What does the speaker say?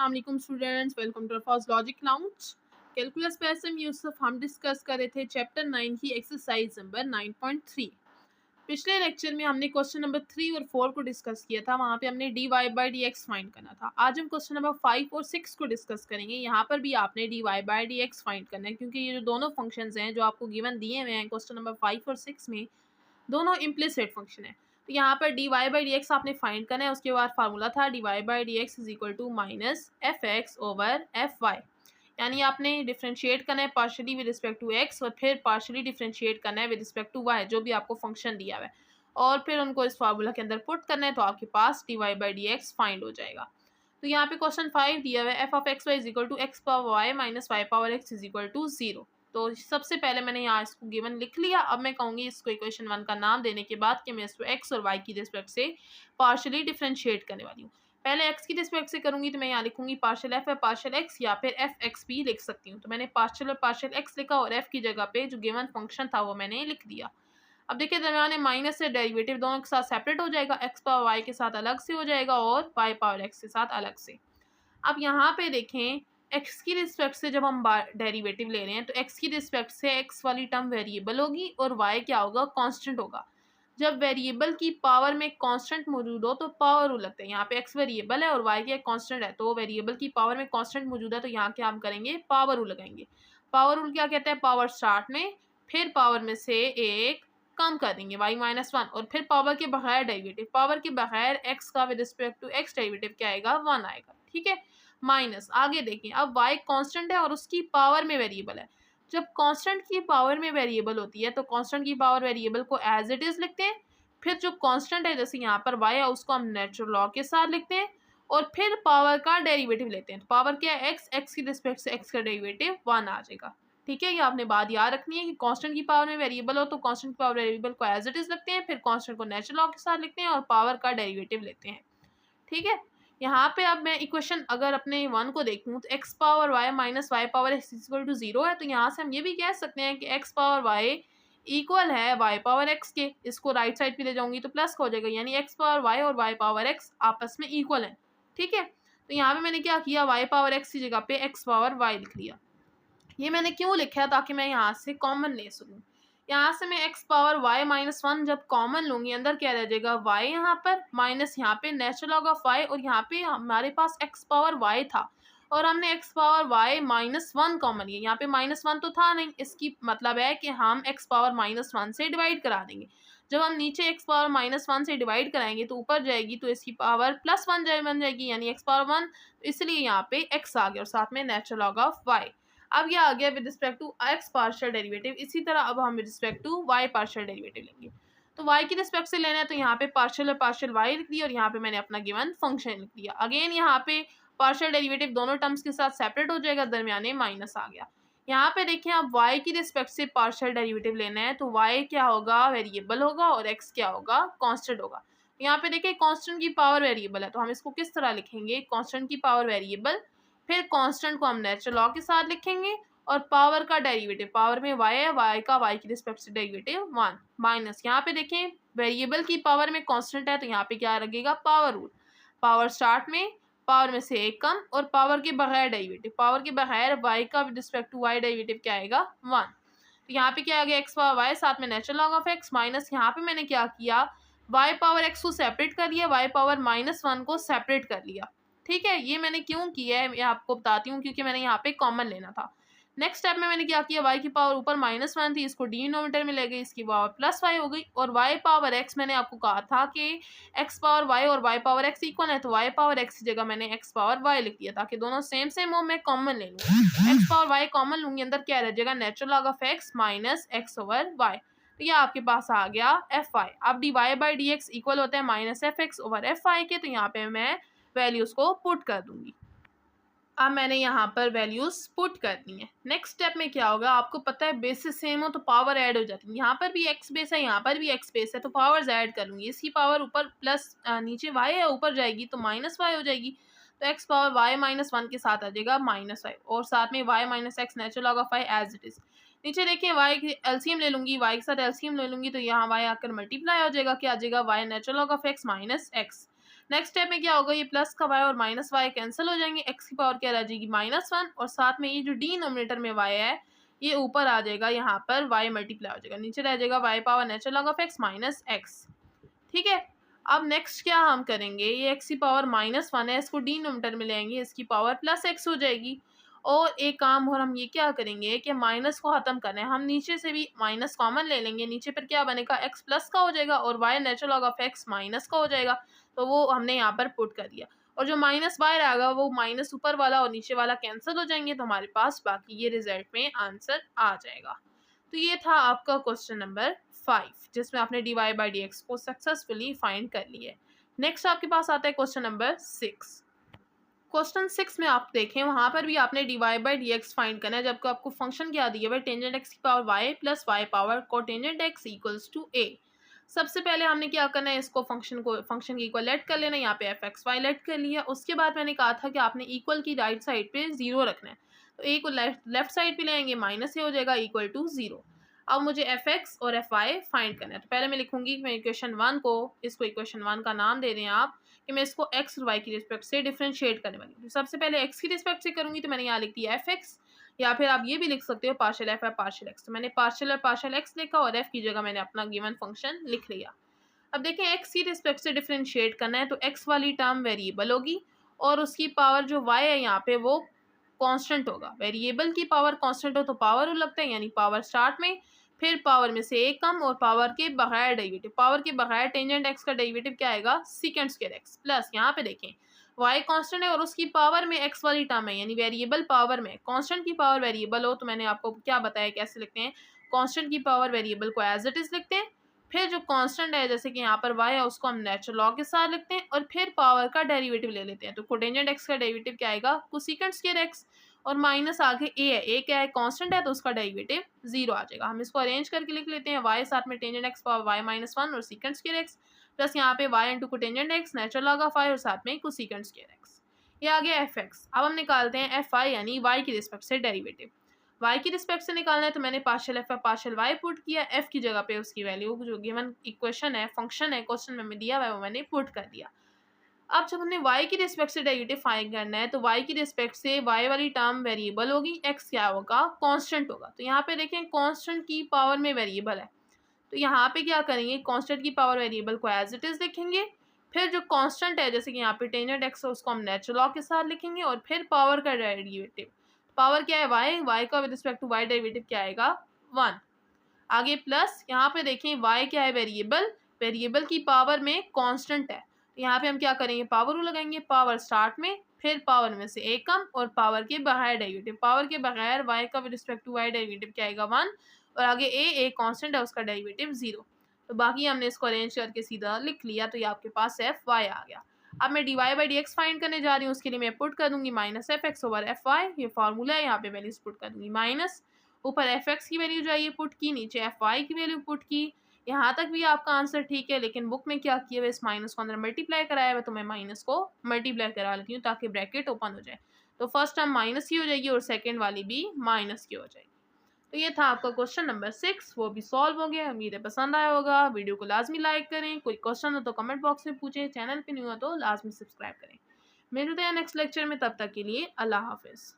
अस्सलाम वालेकुम students, welcome to First Logic Lounge. Calculus पे एसएम यूसुफ हम डिस्कस कर रहे थे चैप्टर 9 की एक्सरसाइज नंबर 9.3। पिछले लेक्चर में हमने क्वेश्चन नंबर 3 और 4 को डिस्कस किया था, वहाँ पे हमने d Y by D x find करना था। आज हम क्वेश्चन नंबर 5 और 6 को डिस्कस करेंगे। यहाँ पर भी आपने d Y by D x find करना है, क्योंकि ये जो दोनों फंक्शंस हैं जो आपको गिवन दिए हुए हैं क्वेश्चन नंबर 5 और 6 में, दोनों इम्प्लिसिट फंक्शन है। तो यहाँ पर d Y by D x आपने फाइंड करना है। उसके बाद फार्मूला था d Y by D x is equal to minus f x over f y, यानी आपने डिफ्रेंशिएट करना है partially with respect to x और फिर पार्शली डिफ्रेंशिएट करना है विद रिस्पेक्ट टू वाई, जो भी आपको फंक्शन दिया हुआ है, और फिर उनको इस फार्मूला के अंदर पुट करना है, तो आपके पास D Y by D x find हो जाएगा। तो यहाँ पे क्वेश्चन 5 दिया हुआ है f of x y is equal to x power y minus y power x is equal to 0। तो सबसे पहले मैंने यहाँ इसको गिवन लिख लिया। अब मैं कहूँगी इसको इक्वेशन 1 का नाम देने के बाद कि मैं इसको एक्स और वाई की रिस्पेक्ट से पार्शली डिफ्रेंशिएट करने वाली हूँ। पहले एक्स की रिस्पेक्ट से करूँगी तो मैं यहाँ लिखूँगी पार्शल एफ है पार्शल एक्स, या फिर एफ एक्स भी लिख सकती हूँ। तो मैंने पार्शल और पार्शल एक्स लिखा और एफ की जगह पे जो गिवन फंक्शन था वो मैंने लिख दिया। अब देखिए दरमियान माइनस से डेरिवेटिव दोनों के साथ सेपरेट हो जाएगा, एक्स पावर वाई के साथ अलग से हो जाएगा और वाई पावर एक्स के साथ अलग से। अब यहाँ पे देखें x की रिस्पेक्ट से जब हम डेरिवेटिव ले रहे हैं तो x की रिस्पेक्ट से x वाली टर्म वेरिएबल होगी और y क्या होगा, कांस्टेंट होगा। जब वेरिएबल की पावर में कांस्टेंट मौजूद हो तो पावर रूल लगते हैं। यहाँ पे x वेरिएबल है और y क्या कांस्टेंट है, तो वेरिएबल की पावर में कांस्टेंट मौजूद है, तो यहाँ क्या हम करेंगे, पावर रूल लगाएंगे। पावर रूल क्या कहता है, पावर स्टार्ट में फिर पावर में से एक कम कर देंगे y माइनस 1 और फिर पावर के बगैर डेरिवेटिव, पावर के बगैर x का with respect to x derivative क्या आएगा, 1 आएगा। ठीक है, माइनस आगे देखें, अब y कांस्टेंट है और उसकी पावर में वेरिएबल है। जब कांस्टेंट की पावर में वेरिएबल होती है तो कांस्टेंट की पावर वेरिएबल को एज इट इज लिखते हैं, फिर जो कांस्टेंट है जैसे यहाँ पर y है उसको हम नेचुरल लॉग के साथ लिखते हैं और फिर पावर का डेरिवेटिव लेते हैं। पावर क्या है, x की रिस्पेक्ट से x का डेरिवेटिव 1 आ जाएगा। ठीक है, ये आपने बात याद रखनी है कि कांस्टेंट की पावर में वेरिएबल हो तो कांस्टेंट की पावर वेरिएबल को एज इट इज लिखते हैं, फिर कांस्टेंट को नेचुरल लॉग के साथ लिखते हैं और पावर का डेरिवेटिव लेते हैं। ठीक है, यहाँ पे अब मैं इक्वेशन अगर अपने 1 को देखूँ तो x power y minus y power x equal to 0 है, तो यहाँ से हम ये भी कह सकते हैं कि x पावर वाई इक्वल है y पावर x के। इसको राइट साइड पे ले जाऊंगी तो प्लस का हो जाएगा, यानी x पावर y और y पावर x आपस में इक्वल है। ठीक है, तो यहाँ पे मैंने क्या किया, y पावर x की जगह पे x पावर y लिख लिया। ये मैंने क्यों लिखा है, ताकि मैं यहाँ से कॉमन ले सकूँ। यहाँ से मैं x पावर y माइनस 1 जब कॉमन लूँगी, अंदर क्या रह जाएगा, y यहाँ पर माइनस यहाँ पे नेचुरल लॉग ऑफ y, और यहाँ पे हमारे पास x पावर y था और हमने x power y minus 1 common लिया। यहाँ पे माइनस 1 तो था नहीं, इसकी मतलब है कि हम x पावर माइनस 1 से डिवाइड करा देंगे। जब हम नीचे x पावर माइनस 1 से डिवाइड कराएंगे तो ऊपर जाएगी तो इसकी पावर प्लस 1 बन जाएगी, यानी x पावर 1, इसलिए यहाँ पे x आ गया और साथ में नेचुरल लॉग ऑफ y। अब ये आ गया with respect to x partial derivative. इसी तरह अब हम with respect to y partial derivative लेंगे। तो y की रिस्पेक्ट से लेना है तो यहाँ पे पार्शियल और पार्शियल y लिख दिया और यहाँ पे मैंने अपना गिवन फंक्शन लिख दिया। अगेन यहाँ पे पार्शियल डेरिवेटिव दोनों टर्म्स के साथ सेपरेट हो जाएगा, दरमियाने माइनस आ गया। यहाँ पे देखिए अब y की रिस्पेक्ट से पार्शियल डेरिवेटिव लेना है तो y क्या होगा, वेरिएबल होगा, और x क्या होगा, कांस्टेंट होगा। यहाँ पे देखिए कांस्टेंट की पावर वेरिएबल है, तो हम इसको किस तरह लिखेंगे, कांस्टेंट की पावर वेरिएबल, फिर कांस्टेंट को हम नेचुरल लॉग के साथ लिखेंगे और पावर का डेरिवेटिव, पावर में y है, y का y की रिस्पेक्ट से डेरिवेटिव 1 माइनस, यहाँ पे देखें वेरिएबल की पावर में कांस्टेंट है तो यहाँ पे क्या लगेगा, पावर रूल। पावर स्टार्ट में पावर में से एक कम और पावर के बगैर डेरिवेटिव, पावर के बगैर y का रिस्पेक्ट टू y डेरिवेटिव क्या आएगा, 1। तो यहाँ पे क्या आ गया, x पावर y साथ में natural log of x minus, यहाँ पे मैंने क्या किया, y पावर x को सेपरेट कर लिया, y पावर माइनस 1 को सेपरेट कर लिया। ठीक है, ये मैंने क्यों किया है मैं आपको बताती हूँ, क्योंकि मैंने यहाँ पे कॉमन लेना था। नेक्स्ट स्टेप में मैंने क्या किया, y की पावर ऊपर माइनस 1 थी, इसको डिनोमिनेटर में ले गई, इसकी पावर प्लस y हो गई, और y पावर x मैंने आपको कहा था कि x पावर y और y पावर x इक्वल है, तो y पावर x की जगह मैंने x पावर y लिख दिया ताकि दोनों सेम हो, मैं कॉमन ले लूँ। x पावर y कॉमन लूँगी, अंदर क्या रह जाएगा, natural log of x minus x over y। तो ये आपके पास आ गया एफ आई। अब d Y by D x equal होता है minus f x over f y के, तो यहाँ पे मैं वैल्यूज़ को पुट कर दूंगी। अब मैंने यहाँ पर वैल्यूज़ पुट कर दी हैं। नेक्स्ट स्टेप में क्या होगा, आपको पता है बेसिस सेम हो तो पावर ऐड हो जाती है। यहाँ पर भी एक्स बेस है, यहाँ पर भी एक्स बेस है, तो पावर्स ऐड कर लूँगी। इसकी पावर ऊपर प्लस नीचे वाई है, ऊपर जाएगी तो माइनस वाई हो जाएगी, तो एक्स पावर वाई माइनस 1 के साथ आ जाएगा माइनस वाई, और साथ में y minus x natural log of y as it is. नीचे देखिए वाई की एलसीएम ले लूँगी, वाई के साथ एलसीएम ले लूँगी, तो यहाँ वाई आकर मल्टीप्लाई हो जाएगा, क्या आ जाएगा, y natural log of x minus x. Next step में क्या होगा, ये प्लस का y और माइनस y कैंसिल हो जाएंगे, x की पावर क्या रह जाएगी -1 और साथ में ये जो डिनोमिनेटर में y है ये ऊपर आ जाएगा, यहाँ पर y मल्टीप्लाई हो जाएगा, नीचे रह जाएगा y power natural log of x minus x। ठीक है, अब नेक्स्ट क्या हम करेंगे, ये x की पावर -1 है, इसको डिनोमिनेटर में ले आएंगे, इसकी पावर प्लस x हो जाएगी। और एक काम और हम ये क्या करेंगे कि माइनस को ख़त्म करना है, हम नीचे से भी माइनस कॉमन ले लेंगे, नीचे पर क्या बनेगा x प्लस का हो जाएगा और y natural log of x minus का हो जाएगा, तो वो हमने यहाँ पर पुट कर दिया। और जो माइनस y रहेगा वो माइनस ऊपर वाला और नीचे वाला कैंसिल हो जाएंगे, तो हमारे पास बाकी ये रिजल्ट में आंसर आ जाएगा। तो ये था आपका क्वेश्चन नंबर 5 जिसमें आपने dy बाई डी एक्स को सक्सेसफुली फाइंड कर लिया है। नेक्स्ट आपके पास आता है क्वेश्चन नंबर 6। क्वेश्चन 6 में आप देखें, वहाँ पर भी आपने dy by D x find करना है, जबकि आपको फंक्शन क्या दिया हुआ है, टेंजेंट x की power y plus y power cotangent x equals to a। सबसे पहले हमने क्या करना है, इसको फंक्शन की इक्वल लेट कर लेना है, यहाँ पे एफ एक्स वाई लेट कर लिया। उसके बाद मैंने कहा था कि आपने इक्वल की राइट साइड पे 0 रखना है, तो a को लेफ्ट साइड पे ले आएंगे, माइनस से हो जाएगा इक्वल टू 0। अब मुझे एफ एक्स और एफ वाई फाइंड करना है, तो पहले मैं लिखूंगी मैं इक्वेशन 1 को, इसको इक्वेशन 1 का नाम दे रहे हैं आप कि मैं इसको x और y की रिस्पेक्ट से डिफरेंशिएट करने वाली हूँ। सबसे पहले x की रिस्पेक्ट से करूँगी, तो मैंने यहाँ लिख दिया एफ एक्स, या फिर आप ये भी लिख सकते हो पार्शियल एफ है पार्शियल एक्स। तो मैंने पार्शियल और पार्शियल एक्स लिखा और f की जगह मैंने अपना गिवन फंक्शन लिख लिया। अब देखें x की रिस्पेक्ट से डिफरेंशिएट करना है, तो x वाली टर्म वेरिएबल होगी और उसकी पावर जो y है यहाँ पे वो कांस्टेंट होगा। वेरिएबल की पावर कांस्टेंट हो तो पावर लगता है, यानी पावर स्टार्ट में, फिर पावर में से एक कम और पावर के बगैर डेरिवेटिव। पावर के बगैर टेंजेंट x का डेरिवेटिव क्या आएगा, सेकंड स्क्वायर x प्लस यहाँ पे देखें y कांस्टेंट है और उसकी पावर में x वाली टर्म है, यानी वेरिएबल पावर में। कांस्टेंट की पावर वेरिएबल हो तो मैंने आपको क्या बताया कैसे लिखते हैं, कांस्टेंट की पावर वेरिएबल को एज इट इज लिखते हैं, फिर जो कांस्टेंट है जैसे कि यहाँ पर y है उसको हम नेचुरल लॉग के साथ लिखते हैं और फिर पावर का डेरिवेटिव ले लेते हैं। तो कोटेंजेंट x का डेरिवेटिव क्या आएगा, कोसेकेंट स्क्वायर x और माइनस आगे a है, a क्या है कांस्टेंट है तो उसका डेरिवेटिव 0 आ जाएगा। हम इसको अरेंज करके लिख लेते हैं, y साथ में tangent x power y minus 1 और सेकेंट स्क्वायर x प्लस यहाँ पे y into cotangent x natural log of y और साथ में कोसेकेंट स्क्वायर x। ये आ गया एफ एक्स। अब हम निकालते हैं एफ आई यानी y की रिस्पेक्ट से डेरिवेटिव। y की रिस्पेक्ट से निकालना है तो मैंने partial F partial y put किया, f की जगह पे उसकी वैल्यू जो गिवन इक्वेशन है फंक्शन है क्वेश्चन में दिया हुआ है वो मैंने पुट कर दिया। अब जब हमने y की रिस्पेक्ट से डेरिवेटिव फाइंड करना है तो y की रिस्पेक्ट से y वाली टर्म वेरिएबल होगी, x क्या होगा कांस्टेंट होगा। तो यहाँ पे देखें कांस्टेंट की पावर में वेरिएबल है, तो यहाँ पे क्या करेंगे, कांस्टेंट की पावर वेरिएबल को एज इट इज लिखेंगे, फिर जो कांस्टेंट है जैसे कि यहाँ पे टेंजेंट x है उसको हम नेचुरल लॉग के साथ लिखेंगे और फिर पावर का डेरिवेटिव। पावर क्या है y का with respect to y derivative क्या आएगा 1। आगे प्लस यहाँ पे देखें y क्या है वेरिएबल, वेरिएबल की पावर में कांस्टेंट है, तो यहाँ पे हम क्या करेंगे पावर लगाएंगे, पावर स्टार्ट में, फिर पावर में से एक कम और पावर के बगैर डेरिवेटिव। पावर के बगैर y का with respect to y derivative क्या आएगा 1 और आगे a कांस्टेंट है उसका डेरिवेटिव 0। तो बाकी हमने इसको अरेंज करके सीधा लिख लिया, तो ये आपके पास एफ वाई आ गया। अब मैं d Y by D x find करने जा रही हूँ, उसके लिए मैं पुट कर दूंगी minus f x over f y, ये फार्मूला है, यहाँ पे वैल्यूज पुट कर दूंगी, माइनस ऊपर एफ एक्स की वैल्यू जो है ये पुट की, नीचे एफ वाई की वैल्यू पुट की। यहाँ तक भी आपका आंसर ठीक है, लेकिन बुक में क्या किया हुआ इस माइनस को अंदर मल्टीप्लाई कराया हुआ, तो मैं माइनस को मल्टीप्लाई करा लेती हूँ ताकि ब्रैकेट ओपन हो जाए। तो फर्स्ट टर्म माइनस की हो जाएगी और सेकेंड वाली भी माइनस की हो जाएगी। तो ये था आपका क्वेश्चन नंबर 6, वो भी सॉल्व हो गया। उम्मीद है पसंद आया होगा। वीडियो को लाजमी लाइक करें, कोई क्वेश्चन हो तो कमेंट बॉक्स में पूछें, चैनल पे न्यू हो तो लाजमी सब्सक्राइब करें। मिलते हैं नेक्स्ट लेक्चर में, तब तक के लिए अल्लाह हाफिज़।